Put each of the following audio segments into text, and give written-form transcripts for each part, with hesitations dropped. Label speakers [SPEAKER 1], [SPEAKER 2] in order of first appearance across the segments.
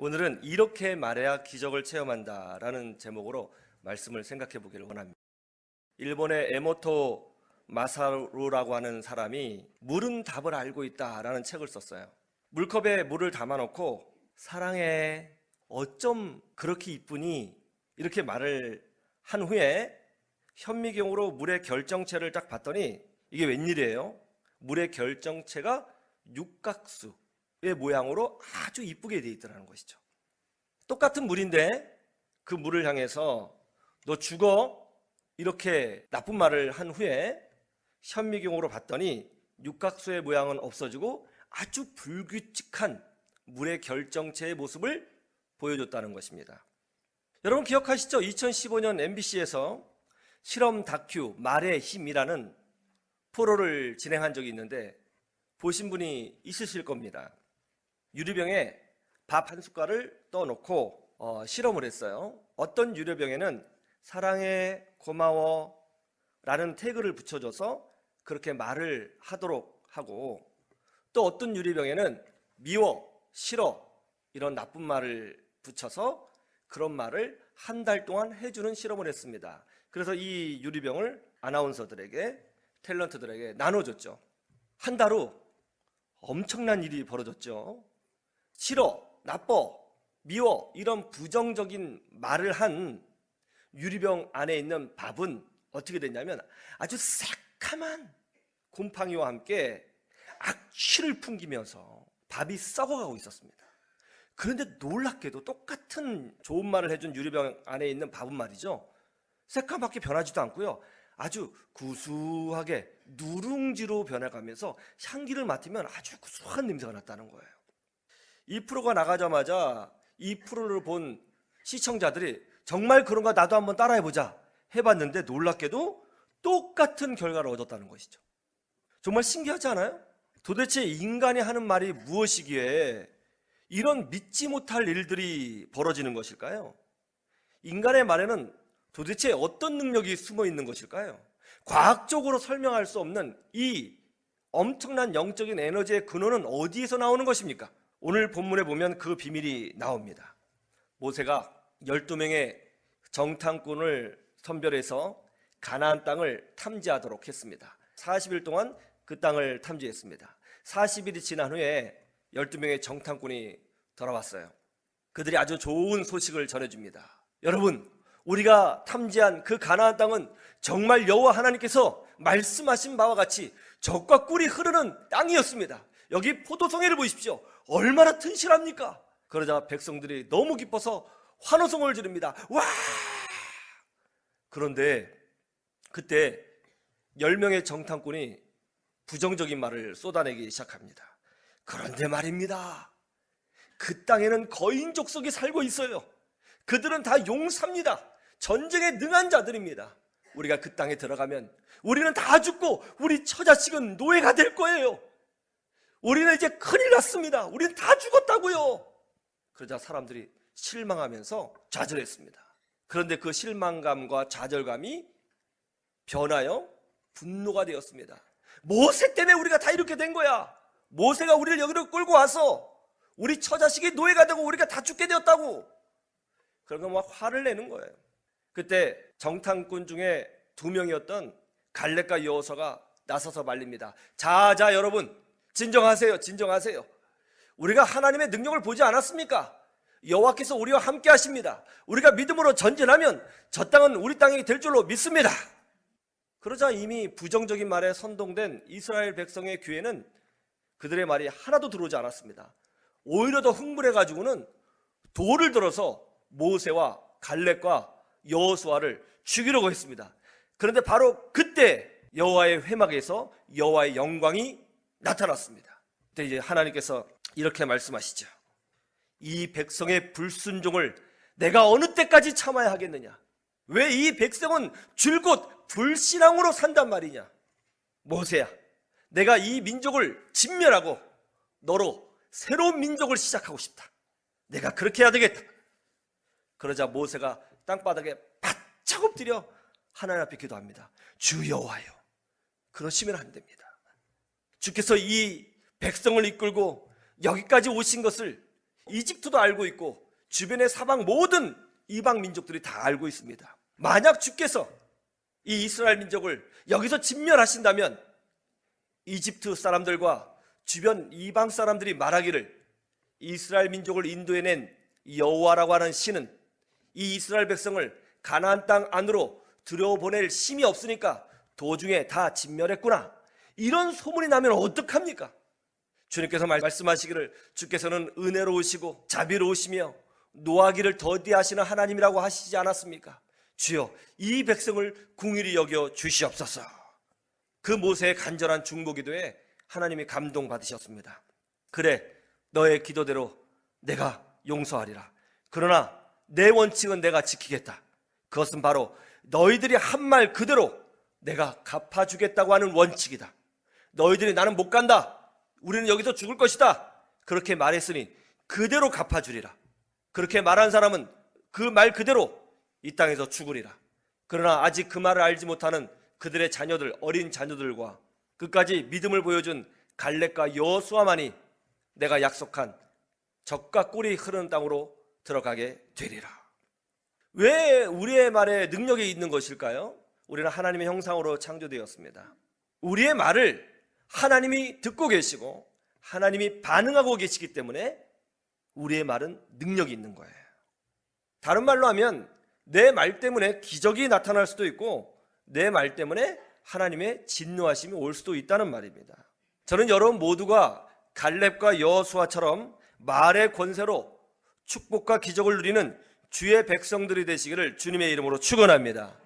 [SPEAKER 1] 오늘은 이렇게 말해야 기적을 체험한다라는 제목으로 말씀을 생각해 보기를 원합니다. 일본의 에모토 마사루라고 하는 사람이 물은 답을 알고 있다라는 책을 썼어요. 물컵에 물을 담아놓고 사랑해, 어쩜 그렇게 이쁘니? 이렇게 말을 한 후에 현미경으로 물의 결정체를 딱 봤더니 이게 웬일이에요? 물의 결정체가 육각수의 모양으로 아주 이쁘게 되어 있더라는 것이죠. 똑같은 물인데 그 물을 향해서 너 죽어, 이렇게 나쁜 말을 한 후에 현미경으로 봤더니 육각수의 모양은 없어지고 아주 불규칙한 물의 결정체의 모습을 보여줬다는 것입니다. 여러분 기억하시죠? 2015년 MBC에서 실험 다큐 말의 힘이라는 프로를 진행한 적이 있는데 보신 분이 있으실 겁니다. 유리병에 밥 한 숟갈을 떠놓고 실험을 했어요. 어떤 유리병에는 사랑해, 고마워 라는 태그를 붙여줘서 그렇게 말을 하도록 하고, 또 어떤 유리병에는 미워, 싫어 이런 나쁜 말을 붙여서 그런 말을 한 달 동안 해주는 실험을 했습니다. 그래서 이 유리병을 아나운서들에게, 탤런트들에게 나눠줬죠. 한 달 후 엄청난 일이 벌어졌죠. 싫어, 나빠, 미워 이런 부정적인 말을 한 유리병 안에 있는 밥은 어떻게 됐냐면 아주 새카만 곰팡이와 함께 악취를 풍기면서 밥이 썩어가고 있었습니다. 그런데 놀랍게도 똑같은 좋은 말을 해준 유리병 안에 있는 밥은 말이죠, 새까맣게 변하지도 않고요, 아주 구수하게 누룽지로 변해가면서 향기를 맡으면 아주 구수한 냄새가 났다는 거예요. 이 프로가 나가자마자 이 프로를 본 시청자들이 정말 그런가, 나도 한번 따라해보자 해봤는데 놀랍게도 똑같은 결과를 얻었다는 것이죠. 정말 신기하지 않아요? 도대체 인간이 하는 말이 무엇이기에 이런 믿지 못할 일들이 벌어지는 것일까요? 인간의 말에는 도대체 어떤 능력이 숨어 있는 것일까요? 과학적으로 설명할 수 없는 이 엄청난 영적인 에너지의 근원은 어디에서 나오는 것입니까? 오늘 본문에 보면 그 비밀이 나옵니다. 모세가 12명의 정탐꾼을 선별해서 가나안 땅을 탐지하도록 했습니다. 40일 동안 그 땅을 탐지했습니다. 40일이 지난 후에 12명의 정탐꾼이 돌아왔어요. 그들이 아주 좋은 소식을 전해줍니다. 여러분, 우리가 탐지한 그 가나안 땅은 정말 여호와 하나님께서 말씀하신 바와 같이 젖과 꿀이 흐르는 땅이었습니다. 여기 포도송이를 보십시오. 얼마나 튼실합니까? 그러자 백성들이 너무 기뻐서 환호성을 지릅니다. 와! 그런데 그때 10명의 정탐꾼이 부정적인 말을 쏟아내기 시작합니다. 그런데 말입니다, 그 땅에는 거인 족속이 살고 있어요. 그들은 다 용사입니다. 전쟁에 능한 자들입니다. 우리가 그 땅에 들어가면 우리는 다 죽고 우리 처자식은 노예가 될 거예요. 우리는 이제 큰일 났습니다. 우리는 다 죽었다고요. 그러자 사람들이 실망하면서 좌절했습니다. 그런데 그 실망감과 좌절감이 변하여 분노가 되었습니다. 모세 때문에 우리가 다 이렇게 된 거야. 모세가 우리를 여기로 끌고 와서 우리 처자식이 노예가 되고 우리가 다 죽게 되었다고. 그러니까 막 화를 내는 거예요. 그때 정탐꾼 중에 2명이었던 갈렙과 여호수아가 나서서 말립니다. 자 여러분, 진정하세요. 진정하세요. 우리가 하나님의 능력을 보지 않았습니까? 여호와께서 우리와 함께 하십니다. 우리가 믿음으로 전진하면 저 땅은 우리 땅이 될 줄로 믿습니다. 그러자 이미 부정적인 말에 선동된 이스라엘 백성의 귀에는 그들의 말이 하나도 들어오지 않았습니다. 오히려 더 흥분해가지고는 돌을 들어서 모세와 갈렙과 여호수아를 죽이려고 했습니다. 그런데 바로 그때 여호와의 회막에서 여호와의 영광이 나타났습니다. 그때 이제 하나님께서 이렇게 말씀하시죠. 이 백성의 불순종을 내가 어느 때까지 참아야 하겠느냐? 왜 이 백성은 줄곧 불신앙으로 산단 말이냐? 모세야, 내가 이 민족을 진멸하고 너로 새로운 민족을 시작하고 싶다. 내가 그렇게 해야 되겠다. 그러자 모세가 땅바닥에 바짝 엎드려 하나님 앞에 기도합니다. 주 여호와여, 그러시면 안 됩니다. 주께서 이 백성을 이끌고 여기까지 오신 것을 이집트도 알고 있고 주변의 사방 모든 이방 민족들이 다 알고 있습니다. 만약 주께서 이 이스라엘 민족을 여기서 진멸하신다면 이집트 사람들과 주변 이방 사람들이 말하기를 이스라엘 민족을 인도해낸 여호와라고 하는 신은 이 이스라엘 백성을 가나안 땅 안으로 들여보낼 힘이 없으니까 도중에 다 진멸했구나, 이런 소문이 나면 어떡합니까? 주님께서 말씀하시기를 주께서는 은혜로우시고 자비로우시며 노하기를 더디하시는 하나님이라고 하시지 않았습니까? 주여 이 백성을 긍휼히 여겨 주시옵소서. 그 모세의 간절한 중보기도에 하나님이 감동받으셨습니다. 그래, 너의 기도대로 내가 용서하리라. 그러나 내 원칙은 내가 지키겠다. 그것은 바로 너희들이 한 말 그대로 내가 갚아주겠다고 하는 원칙이다. 너희들이 나는 못 간다, 우리는 여기서 죽을 것이다, 그렇게 말했으니 그대로 갚아주리라. 그렇게 말한 사람은 그 말 그대로 이 땅에서 죽으리라. 그러나 아직 그 말을 알지 못하는 그들의 자녀들, 어린 자녀들과 끝까지 믿음을 보여준 갈렙과 여호수아만이 내가 약속한 젖과 꿀이 흐르는 땅으로 들어가게 되리라. 왜 우리의 말에 능력이 있는 것일까요? 우리는 하나님의 형상으로 창조되었습니다. 우리의 말을 하나님이 듣고 계시고 하나님이 반응하고 계시기 때문에 우리의 말은 능력이 있는 거예요. 다른 말로 하면 내 말 때문에 기적이 나타날 수도 있고 내 말 때문에 하나님의 진노하심이 올 수도 있다는 말입니다. 저는 여러분 모두가 갈렙과 여호수아처럼 말의 권세로 축복과 기적을 누리는 주의 백성들이 되시기를 주님의 이름으로 축원합니다.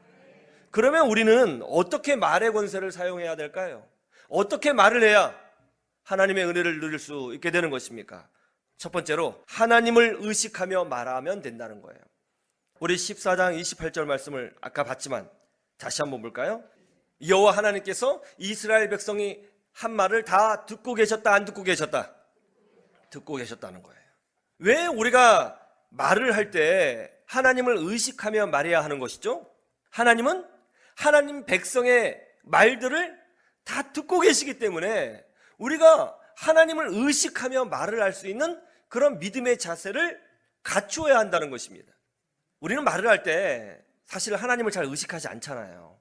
[SPEAKER 1] 그러면 우리는 어떻게 말의 권세를 사용해야 될까요? 어떻게 말을 해야 하나님의 은혜를 누릴 수 있게 되는 것입니까? 첫 번째로 하나님을 의식하며 말하면 된다는 거예요. 우리 14장 28절 말씀을 아까 봤지만 다시 한번 볼까요? 여호와 하나님께서 이스라엘 백성이 한 말을 다 듣고 계셨다, 안 듣고 계셨다? 듣고 계셨다는 거예요. 왜 우리가 말을 할 때 하나님을 의식하며 말해야 하는 것이죠? 하나님은 하나님 백성의 말들을 다 듣고 계시기 때문에 우리가 하나님을 의식하며 말을 할 수 있는 그런 믿음의 자세를 갖추어야 한다는 것입니다. 우리는 말을 할 때 사실 하나님을 잘 의식하지 않잖아요.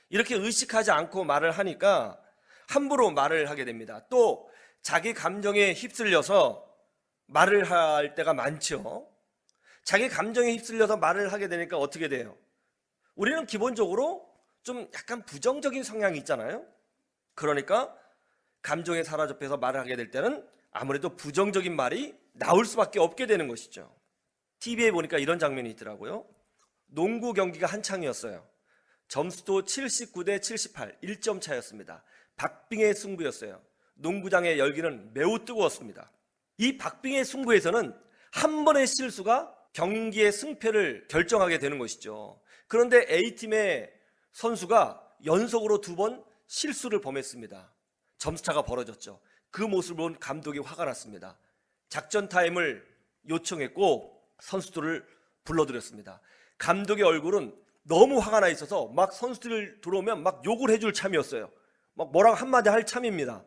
[SPEAKER 1] 이렇게 의식하지 않고 말을 하니까 함부로 말을 하게 됩니다. 또 자기 감정에 휩쓸려서 말을 할 때가 많죠. 자기 감정에 휩쓸려서 말을 하게 되니까 어떻게 돼요? 우리는 기본적으로 좀 약간 부정적인 성향이 있잖아요. 그러니까 감정에 사로잡혀서 말을 하게 될 때는 아무래도 부정적인 말이 나올 수밖에 없게 되는 것이죠. TV에 보니까 이런 장면이 있더라고요. 농구 경기가 한창이었어요. 점수도 79대 78, 1점 차였습니다. 박빙의 승부였어요. 농구장의 열기는 매우 뜨거웠습니다. 이 박빙의 승부에서는 한 번의 실수가 경기의 승패를 결정하게 되는 것이죠. 그런데 A팀의 선수가 연속으로 2번 실수를 범했습니다. 점수차가 벌어졌죠. 그 모습을 본 감독이 화가 났습니다. 작전 타임을 요청했고 선수들을 불러들였습니다. 감독의 얼굴은 너무 화가 나 있어서 막 선수들 들어오면 막 욕을 해줄 참이었어요. 막 뭐라고 한마디 할 참입니다.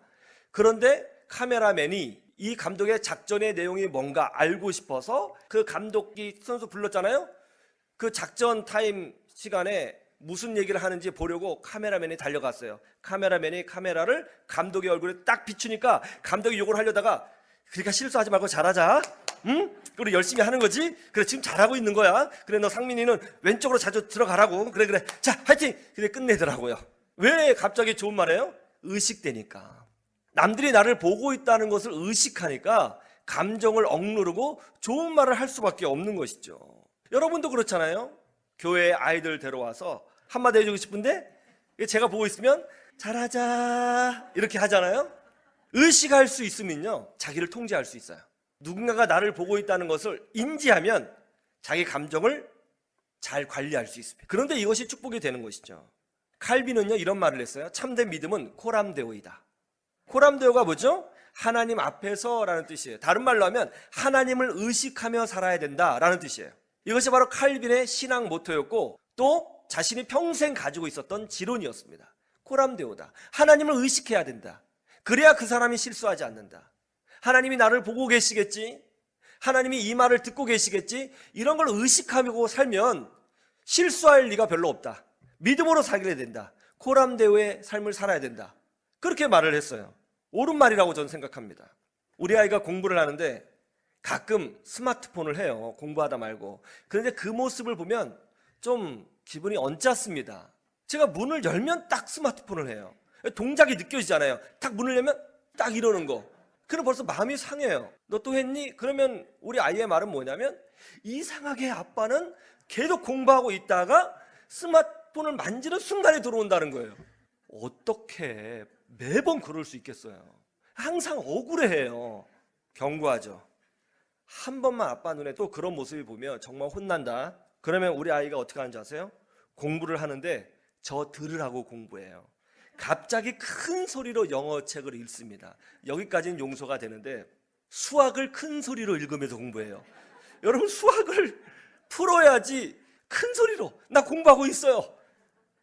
[SPEAKER 1] 그런데 카메라맨이 이 감독의 작전의 내용이 뭔가 알고 싶어서 그 감독이 선수 불렀잖아요. 그 작전 타임 시간에 무슨 얘기를 하는지 보려고 카메라맨이 달려갔어요. 카메라맨이 카메라를 감독의 얼굴에 딱 비추니까 감독이 욕을 하려다가 그러니까 실수하지 말고 잘하자. 응? 그리고 열심히 하는 거지. 그래 지금 잘하고 있는 거야. 그래 너 상민이는 왼쪽으로 자주 들어가라고. 그래 자 화이팅. 그래 끝내더라고요. 왜 갑자기 좋은 말이에요? 의식되니까. 남들이 나를 보고 있다는 것을 의식하니까 감정을 억누르고 좋은 말을 할 수밖에 없는 것이죠. 여러분도 그렇잖아요. 교회에 아이들 데려와서 한마디 해주고 싶은데 제가 보고 있으면 잘하자 이렇게 하잖아요. 의식할 수 있으면요 자기를 통제할 수 있어요. 누군가가 나를 보고 있다는 것을 인지하면 자기 감정을 잘 관리할 수 있습니다. 그런데 이것이 축복이 되는 것이죠. 칼빈은요 이런 말을 했어요. 참된 믿음은 코람데오이다. 코람데오가 뭐죠? 하나님 앞에서라는 뜻이에요. 다른 말로 하면 하나님을 의식하며 살아야 된다라는 뜻이에요. 이것이 바로 칼빈의 신앙 모토였고 또 자신이 평생 가지고 있었던 지론이었습니다. 코람데오다. 하나님을 의식해야 된다. 그래야 그 사람이 실수하지 않는다. 하나님이 나를 보고 계시겠지. 하나님이 이 말을 듣고 계시겠지? 이런 걸 의식하고 살면 실수할 리가 별로 없다. 믿음으로 살게 된다. 코람데오의 삶을 살아야 된다. 그렇게 말을 했어요. 옳은 말이라고 저는 생각합니다. 우리 아이가 공부를 하는데 가끔 스마트폰을 해요. 공부하다 말고. 그런데 그 모습을 보면 좀 기분이 언짢습니다. 제가 문을 열면 딱 스마트폰을 해요. 동작이 느껴지잖아요. 딱 문을 열면 딱 이러는 거. 그럼 벌써 마음이 상해요. 너 또 했니? 그러면 우리 아이의 말은 뭐냐면 이상하게 아빠는 계속 공부하고 있다가 스마트폰을 만지는 순간에 들어온다는 거예요. 어떻게 매번 그럴 수 있겠어요? 항상 억울해해요. 경고하죠. 한 번만 아빠 눈에 또 그런 모습을 보면 정말 혼난다. 그러면 우리 아이가 어떻게 하는지 아세요? 공부를 하는데 저 들으라고 공부해요. 갑자기 큰 소리로 영어 책을 읽습니다. 여기까지는 용서가 되는데 수학을 큰 소리로 읽으면서 공부해요. 여러분, 수학을 풀어야지 큰 소리로 나 공부하고 있어요.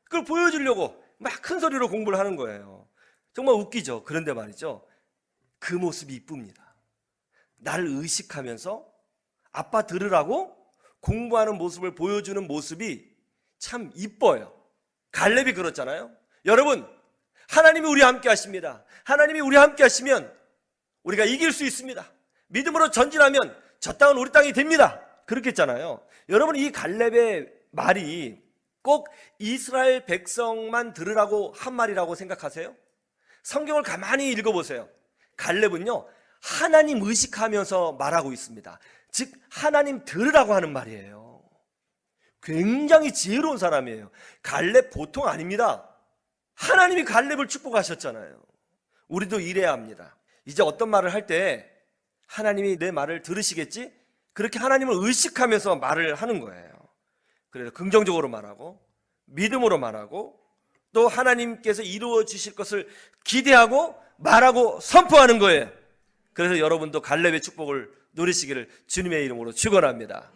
[SPEAKER 1] 그걸 보여주려고 막 큰 소리로 공부를 하는 거예요. 정말 웃기죠. 그런데 말이죠, 그 모습이 이쁩니다. 나를 의식하면서 아빠 들으라고 공부하는 모습을 보여주는 모습이 참 이뻐요. 갈렙이 그렇잖아요. 여러분, 하나님이 우리와 함께 하십니다. 하나님이 우리와 함께 하시면 우리가 이길 수 있습니다. 믿음으로 전진하면 저 땅은 우리 땅이 됩니다. 그렇게 했잖아요. 여러분, 이 갈렙의 말이 꼭 이스라엘 백성만 들으라고 한 말이라고 생각하세요? 성경을 가만히 읽어보세요. 갈렙은요, 하나님 의식하면서 말하고 있습니다. 즉 하나님 들으라고 하는 말이에요. 굉장히 지혜로운 사람이에요. 갈렙 보통 아닙니다. 하나님이 갈렙을 축복하셨잖아요. 우리도 이래야 합니다. 이제 어떤 말을 할 때 하나님이 내 말을 들으시겠지? 그렇게 하나님을 의식하면서 말을 하는 거예요. 그래서 긍정적으로 말하고 믿음으로 말하고 또 하나님께서 이루어 주실 것을 기대하고 말하고 선포하는 거예요. 그래서 여러분도 갈렙의 축복을 누리시기를 주님의 이름으로 축원합니다.